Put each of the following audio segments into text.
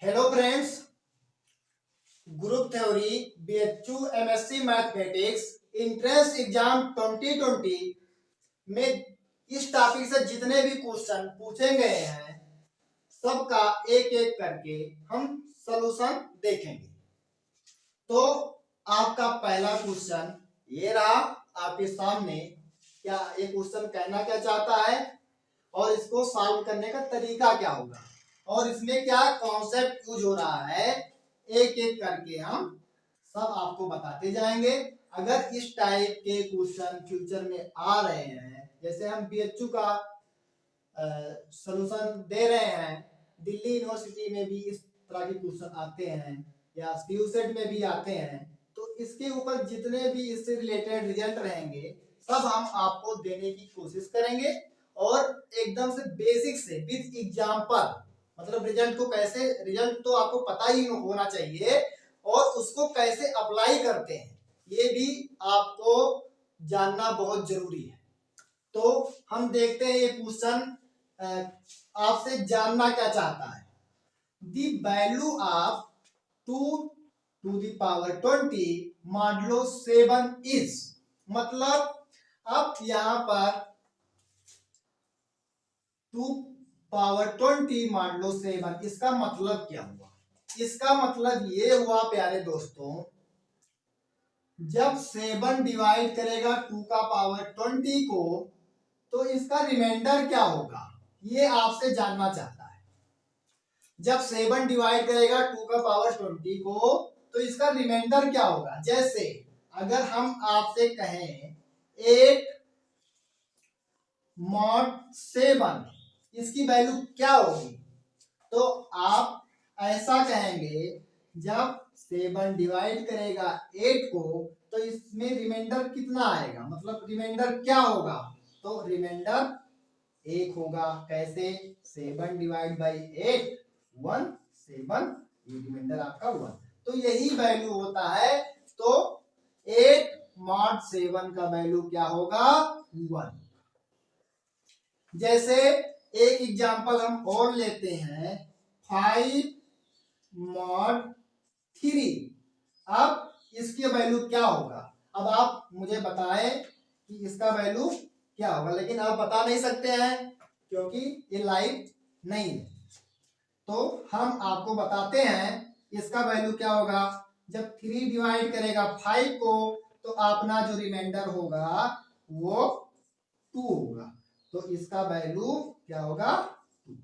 Hello friends, group theory BHU MSc mathematics entrance exam 2020 में इस topic से जितने भी क्वेश्चन पूछे गए हैं सबका एक एक करके हम सलूशन देखेंगे। तो आपका पहला क्वेश्चन ये रहा आपके सामने। क्या ये क्वेश्चन कहना क्या चाहता है और इसको सॉल्व करने का तरीका क्या होगा और इसमें क्या कॉन्सेप्ट यूज हो रहा है, एक एक करके हम सब आपको बताते जाएंगे। अगर इस टाइप के क्वेश्चन फ्यूचर में आ रहे हैं, जैसे हम BHU का सॉल्यूशन दे रहे हैं, दिल्ली यूनिवर्सिटी में भी इस तरह के क्वेश्चन आते हैं या CUSET में भी आते हैं, तो इसके ऊपर जितने भी इससे रिलेटेड रिजल्ट रहेंगे सब हम आपको देने की कोशिश करेंगे और एकदम से बेसिक से विद एग्जांपल, मतलब रिजल्ट को कैसे, रिजल्ट तो आपको पता ही होना चाहिए और उसको कैसे अप्लाई करते हैं ये भी आपको जानना बहुत जरूरी है। तो हम देखते हैं ये क्वेश्चन आपसे जानना क्या चाहता है। The value of 2 to the power 20 modulo 7 is, मतलब अब यहां पर 2 power 20 मॉडुलो 7, इसका मतलब क्या हुआ? इसका मतलब ये हुआ प्यारे दोस्तों, जब 7 डिवाइड करेगा 2 का पावर 20 को तो इसका रिमाइंडर क्या होगा ये आपसे जानना चाहता है। जब 7 डिवाइड करेगा 2 का पावर 20 को तो इसका रिमाइंडर क्या होगा। जैसे अगर हम आपसे कहें 8 mod 7, इसकी वैल्यू क्या होगी, तो आप ऐसा कहेंगे जब 7 डिवाइड करेगा 8 को तो इसमें रिमाइंडर कितना आएगा, मतलब रिमाइंडर क्या होगा, तो रिमाइंडर 1 होगा। कैसे? 7 डिवाइड बाई 8 1 7, ये रिमाइंडर आपका 1, तो यही वैल्यू होता है। तो 8 mod 7 का वैल्यू क्या होगा, 1। जैसे एक एग्जांपल हम और लेते हैं 5 mod 3, अब इसकी वैल्यू क्या होगा। अब आप मुझे बताएं कि इसका वैल्यू क्या होगा, लेकिन आप बता नहीं सकते हैं क्योंकि ये लाइव नहीं है। तो हम आपको बताते हैं इसका वैल्यू क्या होगा। जब 3 डिवाइड करेगा 5 को तो अपना जो रिमाइंडर होगा वो 2 होगा, तो इसका वैल्यू क्या होगा, 2।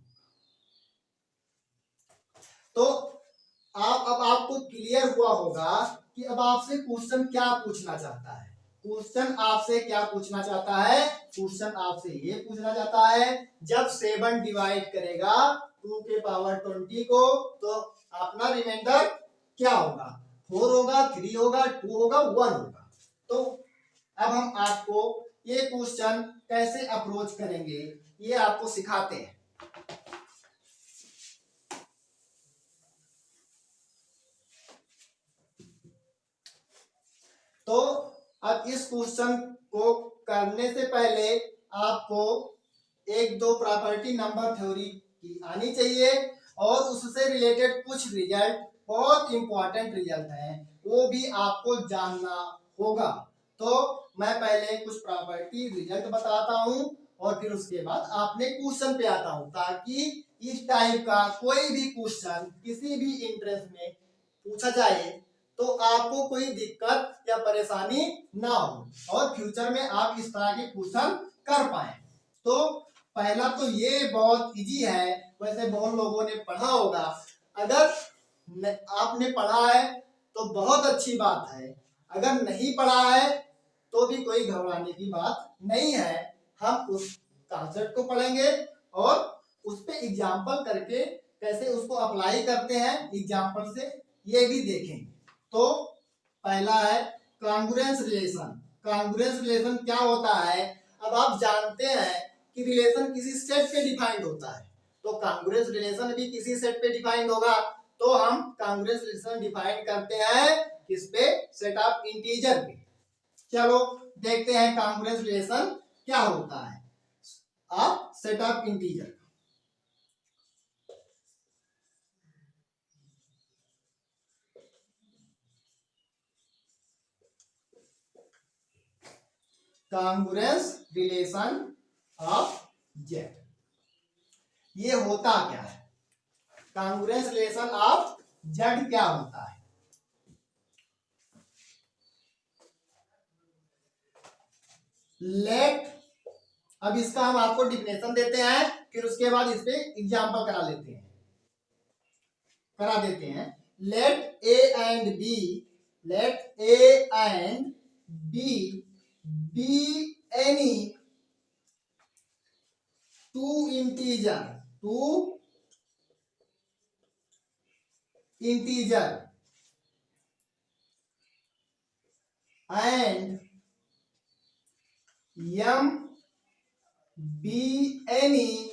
तो अब आपको क्लियर हुआ होगा कि अब आपसे क्वेश्चन क्या पूछना चाहता है। क्वेश्चन आपसे क्या पूछना चाहता है, क्वेश्चन आपसे ये पूछना चाहता है जब 7 डिवाइड करेगा 2 के पावर 20 को तो अपना रिमाइंडर क्या होगा, 4 होगा, 3 होगा, 2 होगा, 1 होगा। तो अब हम आपको ये क्वेश्चन कैसे अप्रोच करेंगे ये आपको सिखाते हैं। तो अब इस क्वेश्चन को करने से पहले आपको एक दो प्रॉपर्टी नंबर थ्योरी की आनी चाहिए और उससे रिलेटेड कुछ रिजल्ट, बहुत इंपॉर्टेंट रिजल्ट हैं, वो भी आपको जानना होगा। तो मैं पहले कुछ प्रॉपर्टी रिजल्ट बताता हूं और फिर उसके बाद आपने क्वेश्चन पे आता हूं, ताकि इस टाइप का कोई भी क्वेश्चन किसी भी इंटरेस्ट में पूछा जाए तो आपको कोई दिक्कत या परेशानी ना हो और फ्यूचर में आप इस तरह के क्वेश्चन कर पाए। तो पहला तो ये बहुत इजी है, वैसे बहुत लोगों ने पढ़ा होगा। अगर आपने पढ़ा है तो बहुत अच्छी बात है, अगर नहीं पढ़ा है तो भी कोई घबराने की बात नहीं है। हम उस कॉन्सेप्ट को पढ़ेंगे और उस पे एग्जाम्पल करके कैसे उसको अप्लाई करते हैं एग्जाम्पल से ये भी देखेंगे। तो पहला है कॉन्ग्रुएंस रिलेशन। कॉन्ग्रुएंस रिलेशन क्या होता है, अब आप जानते हैं कि रिलेशन किसी सेट पे डिफाइंड होता है, तो कॉन्ग्रुएंस रिलेशन भी किसी सेट पे डिफाइंड होगा। तो हम कॉन्ग्रुएंस रिलेशन डिफाइन करते हैं किस पे, सेट ऑफ इंटीजर पे। चलो देखते हैं कॉन्ग्रुएंस रिलेशन क्या होता है of set of integer. Congruence relation of Z. ये होता क्या है? कांग्रुएंस रिलेशन ऑफ जेड क्या होता है? लेट, अब इसका हम आपको डिफिनेशन देते हैं, फिर उसके बाद इस पे एग्जाम्पल करा देते हैं। Let A and B, let A and B be any two integer and m be any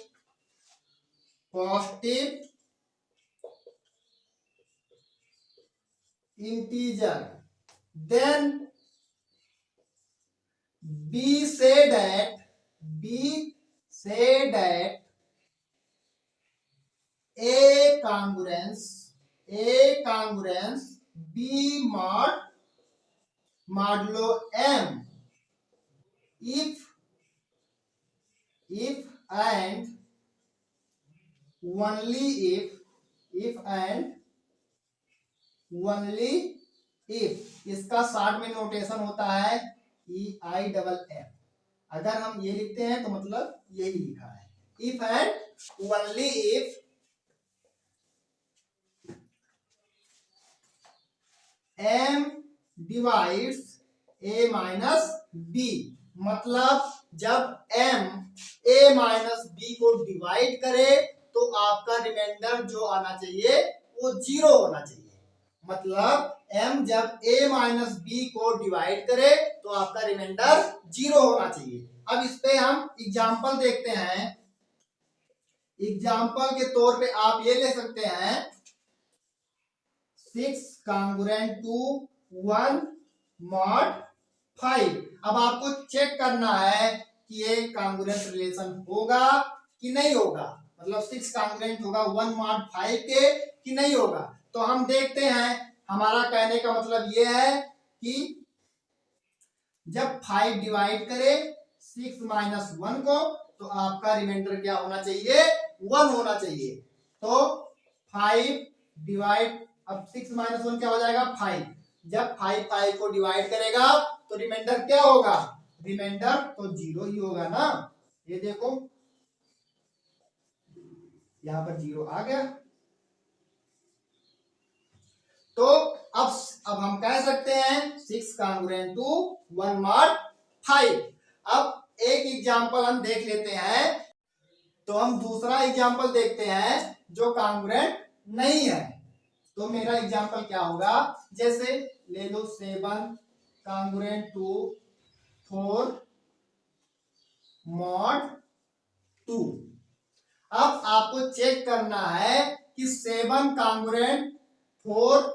positive integer, then b say that a congruence b modulo m if and only if इसका short में notation होता है EIFF। अगर हम ये लिखते हैं तो मतलब यही लिखा है, if and only if m divides a minus b, मतलब जब m a माइनस b को डिवाइड करे तो आपका रिमाइंडर जो आना चाहिए वो 0 होना चाहिए। मतलब m जब a माइनस b को डिवाइड करे तो आपका रिमाइंडर 0 होना चाहिए। अब इस पे हम एग्जांपल देखते हैं। एग्जांपल के तौर पे आप ये ले सकते हैं 6 कांग्रुएंट टू 1 mod 5। अब आपको चेक करना है कि ये कांग्रुएंस रिलेशन होगा कि नहीं होगा, मतलब 6 कांग्रुएंट होगा 1 mod 5 के कि नहीं होगा। तो हम देखते हैं, हमारा कहने का मतलब ये है कि जब 5 डिवाइड करे 6 माइनस 1 को तो आपका रिमाइंडर क्या होना चाहिए? 1 होना चाहिए। तो 5 डिवाइड, अब 6 माइनस 1 क्या हो जाएगा? 5। जब 5 को डिवाइड करेगा तो रिमाइंडर क्या होगा? रिमाइंडर तो 0 ही होगा ना। ये देखो यहां पर 0 आ गया। तो अब हम कह सकते हैं 6 कांग्रुएंट टू 1 mod 5। अब एक एग्जांपल हम देख लेते हैं। तो हम दूसरा एग्जांपल देखते हैं जो कांग्रुएंट नहीं है। तो मेरा एग्जांपल क्या होगा? जैसे ले लो 7 कांग्रुएंट टू 4 mod 2। अब आपको चेक करना है कि 7 कांग्रुएंट 4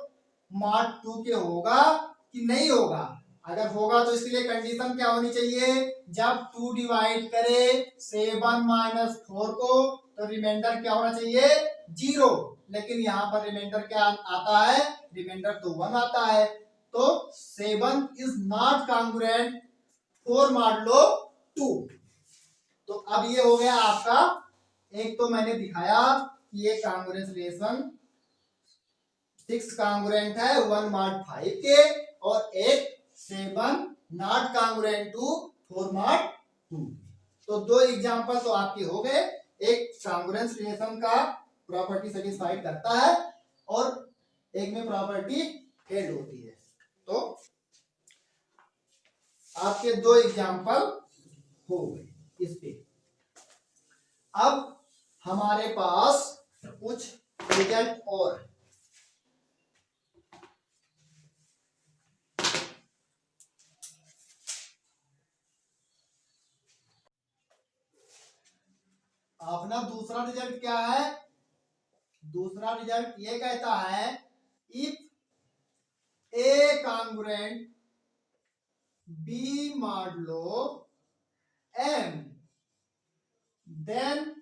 mod 2 के होगा कि नहीं होगा। अगर होगा तो इसके लिए कंडीशन क्या होनी चाहिए? जब 2 डिवाइड करे 7 माइनस 4 को तो रिमाइंडर क्या होना चाहिए? 0। लेकिन यहाँ पर रिमाइंडर क्या आता है? रिमाइंडर तो 1 आता है। तो 7 इज नॉट कांग्रुएंट 4 मॉडुलो 2। तो अब ये हो गया आपका, एक तो मैंने दिखाया कि ये कांग्रुएंस रिलेशन 6 कांग्रुएंट है 1 mod 5 के, और एक 7 नॉट कांग्रुएंट टू 4 mod 2। तो दो एग्जांपल तो आपके हो गए। एक कांग्रुएंस रिलेशन का प्रॉपर्टी सेटिस्फाइड करता है और एक में प्रॉपर्टी फेल होती है। तो आपके दो एग्जांपल हो गए इस पे। अब हमारे पास कुछ रिजल्ट और है। अपना दूसरा रिजल्ट क्या है? दूसरा रिजल्ट ये कहता है if A congruent B modulo M then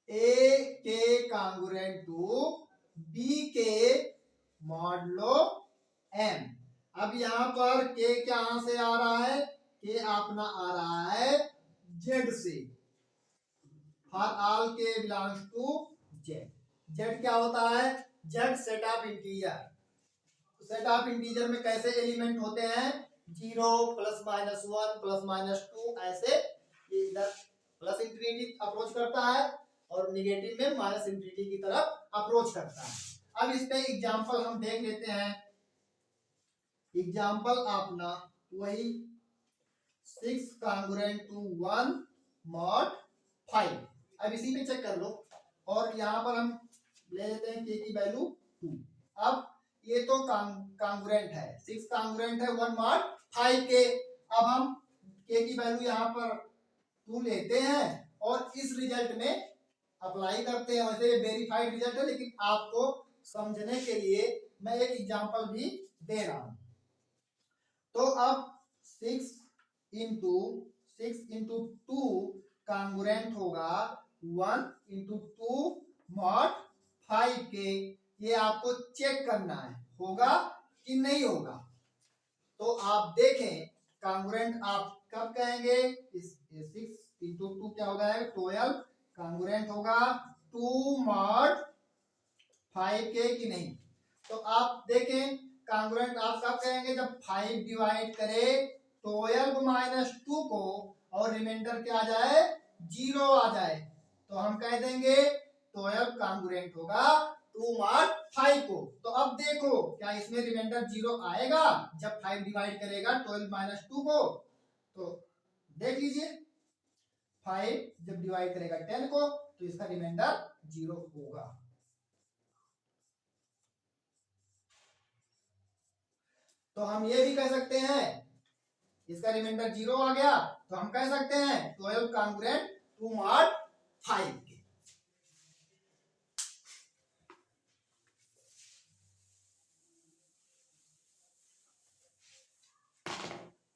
A K congruent to B K modulo M. अब यहां पर के कहां से आ रहा है, के अपना आ रहा है जेड से, फॉर ऑल के बिलोंग्स टू जेड। जेड क्या होता है, Z set of integer. Set of integer में कैसे एलिमेंट होते हैं, 0 प्लस माइनस 1 प्लस माइनस 2, ऐसे ये इधर प्लस इंफिनिटी अप्रोच करता है और निगेटिव में माइनस इंफिनिटी की तरफ अप्रोच करता है। अब इस पे एग्जांपल हम देख लेते हैं। एग्जांपल अपना वही 6 कांग्रुएंट टू 1 मॉड 5। अब इसी पे चेक कर लो और यहाँ पर हम ले लेते हैं के की वैल्यू 2। अब ये तो कांग्रुएंट है, 6 कांग्रुएंट है 1 मॉड 5 के। अब हम के की वैल्यू यहाँ पर 2 लेते हैं और इस रिजल्ट में अप्लाई करते हैं। वैसे ये वेरीफाइड रिजल्ट है, लेकिन आपको समझने के लिए मैं एक एग्जांपल भी दे रहा हूं। तो अब 6 इंटू 2 कांग्रुएंट होगा 1 इंटू 2 मॉड 5 के। ये आपको चेक करना है होगा कि नहीं होगा। तो आप देखें कांग्रुएंट आप कब कहेंगे, इस 6 इंटू 2 क्या होगा 12 कांग्रुएंट होगा 2 मॉड 5 के कि नहीं। तो आप देखें कांग्रुएंट आप कब कहेंगे, जब 5 डिवाइड करे 12 माइनस 2 को और रिमाइंडर क्या आ जाए 0 आ जाए, तो हम कह देंगे 12 कांग्रुएंट होगा 2 मॉड 5 को। तो अब देखो क्या इसमें रिमाइंडर 0 आएगा जब 5 डिवाइड करेगा 12 माइनस 2 को। तो देख लीजिए 5 जब डिवाइड करेगा 10 को तो इसका रिमाइंडर 0 होगा। तो हम ये भी कह सकते हैं इसका रिमाइंडर 0 आ गया, तो हम कह सकते हैं 12 कांग्रुएंट 2 मॉड 5 के।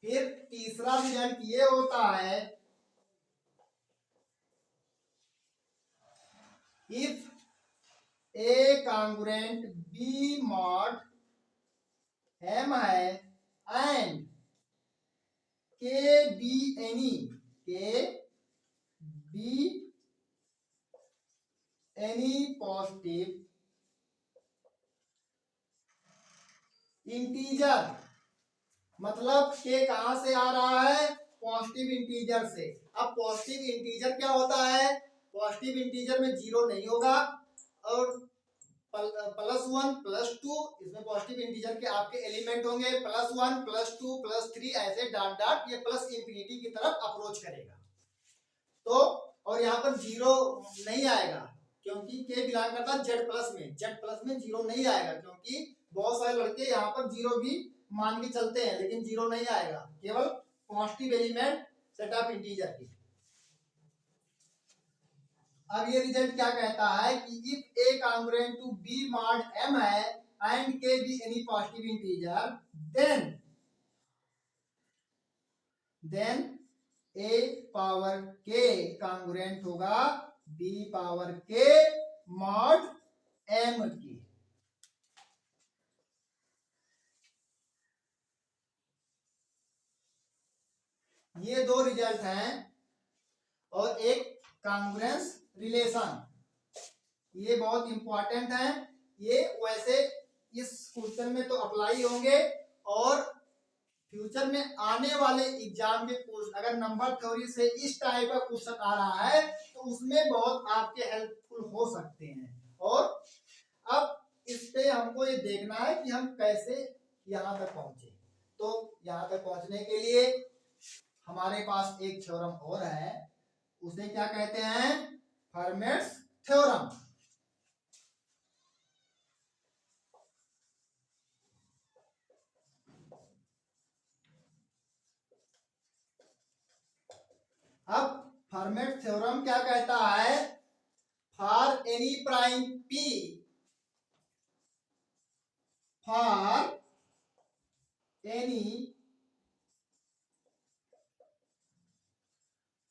फिर तीसरा रिजल्ट ये होता है, if A congruent B mod M है and K be any positive integer, मतलब के कहां से आ रहा है, पॉजिटिव इंटीजर से। अब पॉजिटिव इंटीजर क्या होता है, पॉजिटिव इंटीजर में 0 नहीं होगा और +1 +2 इसमें पॉजिटिव इंटीजर के आपके एलिमेंट होंगे, +1 +2 +3 ऐसे डॉट डॉट ये प्लस इंफिनिटी की तरफ अप्रोच करेगा। तो और यहाँ पर 0 नहीं आएगा क्योंकि के बिलोंग करता है जेड प्लस में, जेड प्लस में 0 नहीं आएगा क्योंकि बहुत सारे लड़के यहाँ पर 0 भी मान के चलते हैं, लेकिन 0 नहीं आएगा, केवल positive element set of integer की। अब ये रिजल्ट क्या कहता है कि if A congruent to B mod M है and K be any positive integer, then A power K congruent होगा B power K mod M की। ये दो रिजल्ट हैं और एक कांग्रुएंस रिलेशन, ये बहुत इंपॉर्टेंट है। ये वैसे इस क्वेश्चन में तो अप्लाई होंगे और फ्यूचर में आने वाले एग्जाम के क्वेश्चन अगर नंबर थ्योरी से इस टाइप का क्वेश्चन आ रहा है तो उसमें बहुत आपके हेल्पफुल हो सकते हैं। और अब इस पे हमको ये देखना है कि हम कैसे यहाँ तक पहुंचे। तो यहाँ तक पहुंचने के लिए हमारे पास एक थ्योरम और है, उसे क्या कहते हैं, फर्मेट्स थ्योरम। अब फर्मेट थ्योरम क्या कहता है, for any prime P, for any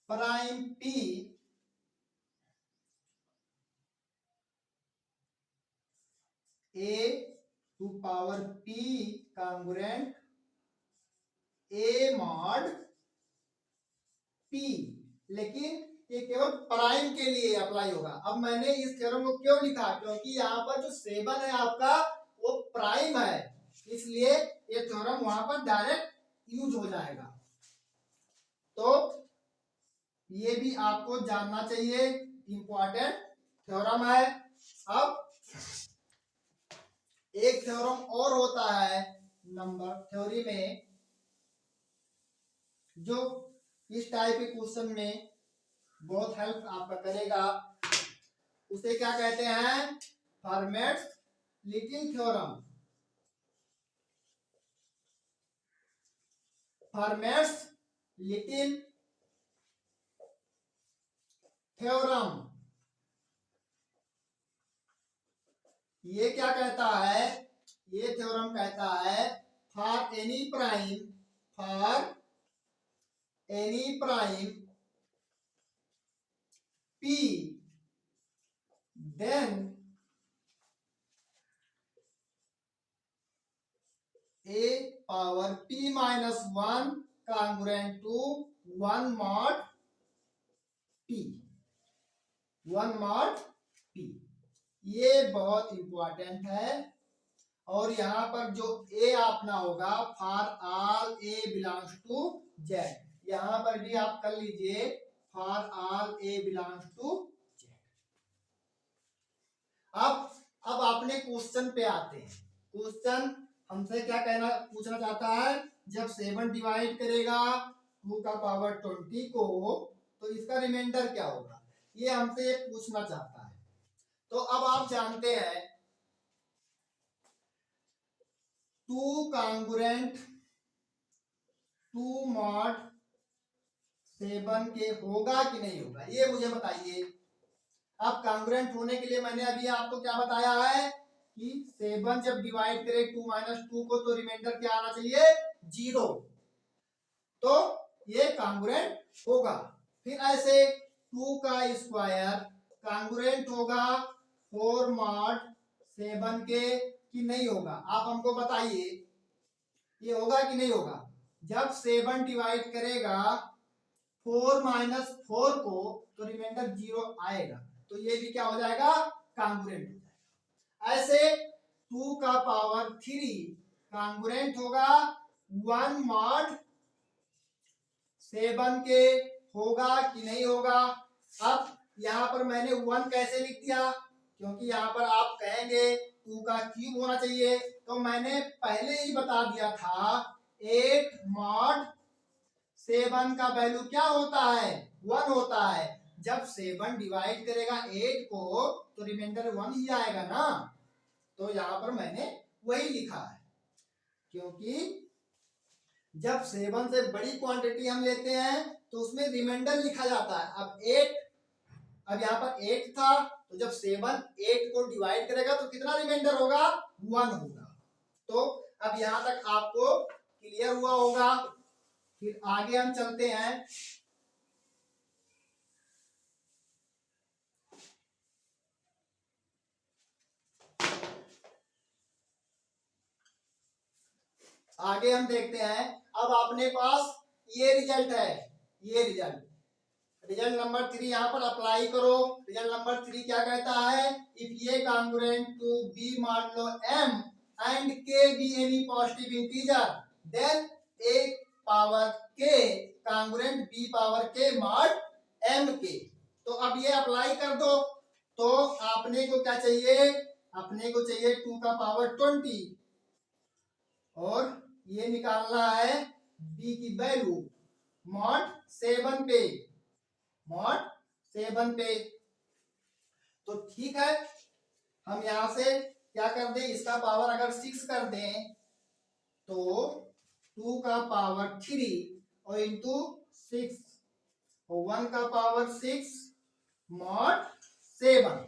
prime P A to power P congruent A mod P, लेकिन ये केवल प्राइम के लिए अप्लाई होगा। अब मैंने इस थ्योरम को क्यों लिखा, क्योंकि यहाँ पर जो 7 है आपका वो प्राइम है, इसलिए ये थ्योरम वहां पर डायरेक्ट यूज हो जाएगा। तो ये भी आपको जानना चाहिए, इंपॉर्टेंट थ्योरम है। अब एक थ्योरम और होता है नंबर थ्योरी में, जो इस टाइप के क्वेश्चन में बहुत हेल्प आपका करेगा। उसे क्या कहते हैं, formats little theorem. Formats little theorem. ये क्या कहता है, ये थ्योरम कहता है for any prime, for any prime P, then a power P minus 1 congruent to 1 mod P, 1 mod P। ये बहुत इंपॉर्टेंट है। और यहाँ पर जो A अपना होगा, for all A belongs to Z, यहाँ पर भी आप कर लीजिए for all A belongs to Z। अब अपने क्वेश्चन पे आते हैं। क्वेश्चन हमसे क्या कहना पूछना चाहता है, जब 7 डिवाइड करेगा 2 का पावर 20 को, तो इसका रिमाइंडर क्या होगा, ये हमसे ये पूछना चाहता है। तो अब आप जानते हैं 2 कांगुरेंट 2 मॉड 7 के होगा कि नहीं होगा, ये मुझे बताइए। अब कांगुरेंट होने के लिए मैंने अभी आपको क्या बताया है कि 7 जब डिवाइड करे 2 माइनस 2 को, तो रिमाइंडर क्या आना चाहिए, 0। तो ये कांगुरेंट होगा। फिर ऐसे 2 का स्क्वायर कांगुरेंट होगा 4 मॉड 7 के कि नहीं होगा, आप हमको बताइए ये होगा कि नहीं होगा। जब 7 डिवाइड करेगा 4 माइनस 4 को, तो रिमाइंडर 0 आएगा, तो ये भी क्या हो जाएगा, कांगुरेंट हो जाएगा। ऐसे 2 का पावर 3 कांगुरेंट होगा 1 मॉड 7 के, होगा कि नहीं होगा। अब यहाँ पर मैंने 1 कैसे लिख दिया, क्योंकि यहाँ पर आप कहेंगे 2 का क्यूब होना चाहिए, तो मैंने पहले ही बता दिया था 8 मॉड 7 का वैल्यू क्या होता है, 1 होता है। जब 7 डिवाइड करेगा 8 को, तो रिमाइंडर 1 ही आएगा ना, तो यहाँ पर मैंने वही लिखा है, क्योंकि जब 7 से बड़ी क्वांटिटी हम लेते हैं तो उसमें रिमाइंडर लिखा जाता है। अब यहाँ पर 8 था, तो जब 7 8 को डिवाइड करेगा तो कितना रिमाइंडर होगा, 1 होगा। तो अब यहाँ तक आपको क्लियर हुआ होगा। फिर आगे हम चलते हैं। आगे हम देखते हैं। अब अपने पास ये रिजल्ट है, ये रिजल्ट नंबर 3 यहाँ पर अप्लाई करो। रिजल्ट नंबर 3 क्या कहता है, इफ ये कांग्रुएंट टू बी मान लो m and k be any positive integer, then a power k congruent b power k mod m k। तो अब ये अप्लाई कर दो। तो आपने को क्या चाहिए, अपने को चाहिए 2 का पावर 20, और ये निकालना है b की वैल्यू मॉड 7 पे, मॉड 7 पे। तो ठीक है, हम यहां से क्या कर दें, इसका पावर अगर 6 कर दें तो 2 का पावर 3 और इंटू 6, 1 का पावर 6 मॉड 7।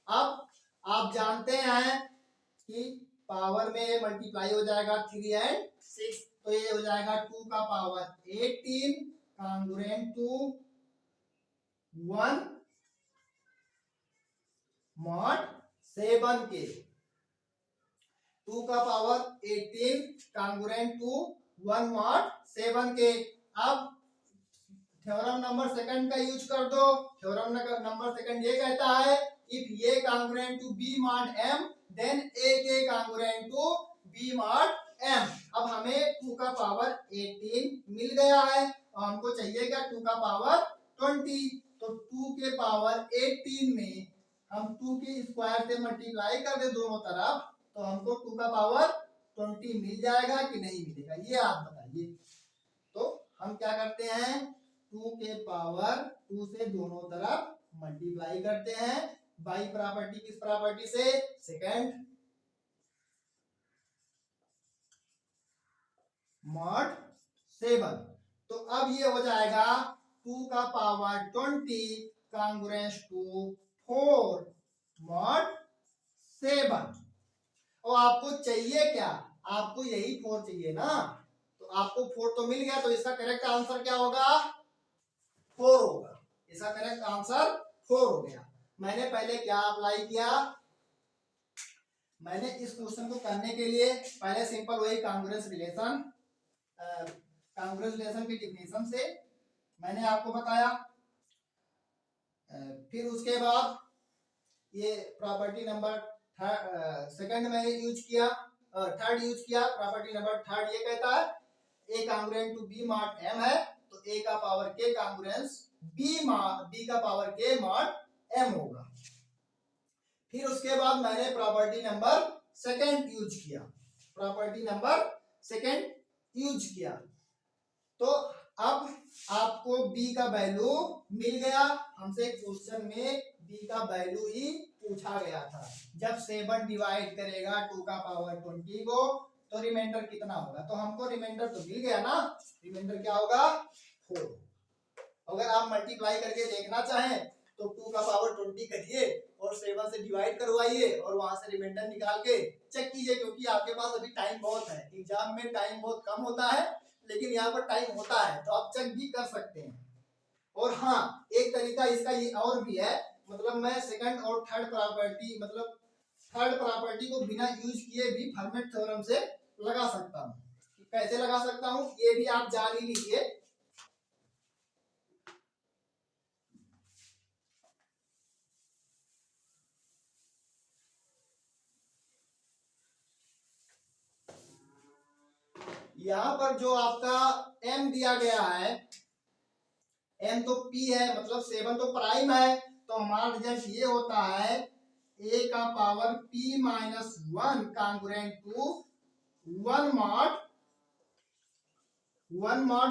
अब आप जानते हैं कि पावर में मल्टीप्लाई हो जाएगा 3 एंड 6, तो ये हो जाएगा 2 का पावर 18 कांग्रुएंट टू 1 मॉड 7 के। 2 का पावर 18 कांग्रुएंट टू 1 मॉड 7 के। अब थ्योरम नंबर सेकंड का यूज कर दो। थ्योरम नंबर सेकंड ये कहता है if A congruent to B mod M then A K congruent to B mod mod. M हमें 2 का पावर 18 मिल गया है और हमको चाहिए क्या 2 का पावर 20। तो 2 के पावर 18 में हम 2 के स्क्वायर से मल्टीप्लाई कर दे दोनों तरफ तो हमको 2 का पावर 20 मिल जाएगा कि नहीं मिलेगा, ये आप बताइए। तो हम क्या करते हैं 2 के पावर 2 से दोनों तरफ मल्टीप्लाई करते हैं। बाई प्रॉपर्टी किस प्रॉपर्टी से, सेकंड मॉड 7। तो अब ये हो जाएगा 2 का पावर 20 कांग्रुएंस टू 4 मॉड 7। और आपको चाहिए क्या, आपको यही 4 चाहिए ना, तो आपको 4 तो मिल गया, तो इसका करेक्ट आंसर क्या होगा 4 होगा। इसका करेक्ट आंसर 4 हो गया। मैंने पहले क्या अप्लाई किया, मैंने इस क्वेश्चन को करने के लिए पहले सिंपल वही कांग्रुएंस रिलेशन की डिफिनेशन से मैंने आपको बताया। फिर उसके बाद ये प्रॉपर्टी नंबर सेकंड मैंने यूज किया, थर्ड यूज किया। प्रॉपर्टी नंबर थर्ड ये कहता है A congruent to B mod M है तो ए का पावर के कांग्रुएंस बी का पावर के मॉड एम होगा। फिर उसके बाद मैंने प्रॉपर्टी नंबर सेकंड यूज किया, प्रॉपर्टी नंबर सेकंड यूज किया। तो अब आपको b का वैल्यू मिल गया। हमसे क्वेश्चन में b का वैल्यू ही पूछा गया था। जब 7 डिवाइड करेगा 2 का पावर 20 को तो रिमाइंडर कितना होगा, तो हमको रिमाइंडर तो मिल गया ना, रिमाइंडर क्या होगा 4। अगर आप मल्टीप्लाई करके देखना चाहें तो 2 का पावर 20 करिए और 7 से डिवाइड करवाइए और वहां से रिमाइंडर निकाल के चेक कीजिए, क्योंकि आपके पास अभी टाइम बहुत है। एग्जाम में टाइम बहुत कम होता है लेकिन यहाँ पर टाइम होता है तो आप चेक भी कर सकते हैं। और हाँ, एक तरीका इसका ये और भी है, मतलब मैं सेकंड और थर्ड प्रॉपर्टी मतलब थर्ड प्रॉपर्टी को बिना यूज किए भी फर्मेट थ्योरम से लगा सकता हूँ। कैसे लगा सकता हूँ ये भी आप जान ही लीजिए। यहाँ पर जो आपका m दिया गया है, m तो p है मतलब 7 तो प्राइम है, तो हमारा रिजल्ट ये होता है a का power p minus 1 congruent to 1 mod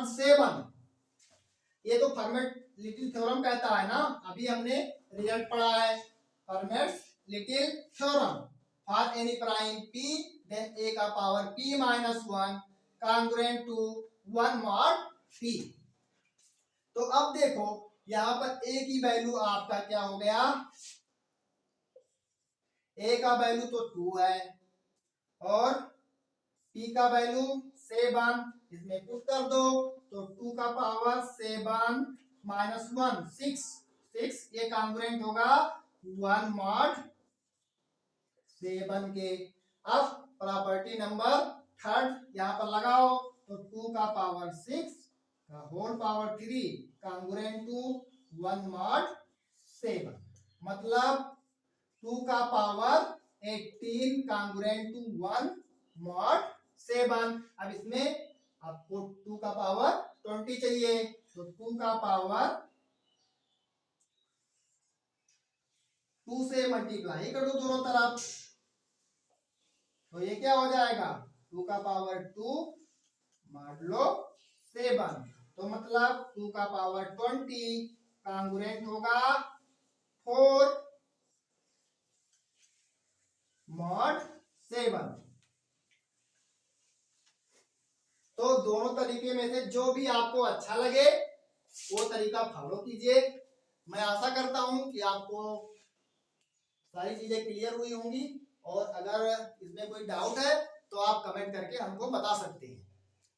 7। ये तो फर्मेट लिटिल थ्योरम कहता है ना, अभी हमने रिजल्ट पढ़ा है Fermat little theorem for any prime p then a का power p minus 1 congruent to 1 mod p। तो अब देखो यहाँ पर a की वैल्यू आपका क्या हो गया, a का वैल्यू तो 2 है और p का वैल्यू 7, इसमें पुट कर दो तो 2 का पावर 7 माइनस 1 6 ये कांग्रुएंट होगा 1 मॉड 7 के। अब प्रॉपर्टी नंबर थर्ड यहाँ पर लगाओ तो 2 का पावर 6 का whole power 3 congruent to 1 mod 7, मतलब 2 का पावर 18 कांग्रुएंट टू 1 मॉड 7। अब इसमें आपको 2 का पावर 20 चाहिए तो 2 का पावर 2 से मल्टीप्लाई कर दो दोनों तरफ तो ये क्या हो जाएगा 2 का पावर 2 मॉडलो 7, तो मतलब 2 का पावर 20 कांग्रुएंट होगा 4 मॉड 7। तो दोनों तरीके में से जो भी आपको अच्छा लगे वो तरीका फॉलो कीजिए। मैं आशा करता हूं कि आपको सारी चीजें क्लियर हुई होंगी और अगर इसमें कोई डाउट है तो आप कमेंट करके हमको बता सकते हैं।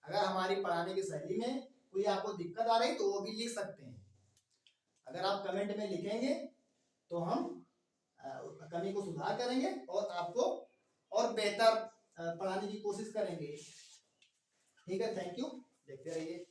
अगर हमारी पढ़ाने की शैली में कोई आपको दिक्कत आ रही तो वो भी लिख सकते हैं। अगर आप कमेंट में लिखेंगे तो हम कमी को सुधार करेंगे और आपको और बेहतर पढ़ाने की कोशिश करेंगे। ठीक है, थैंक यू, देखते रहिए।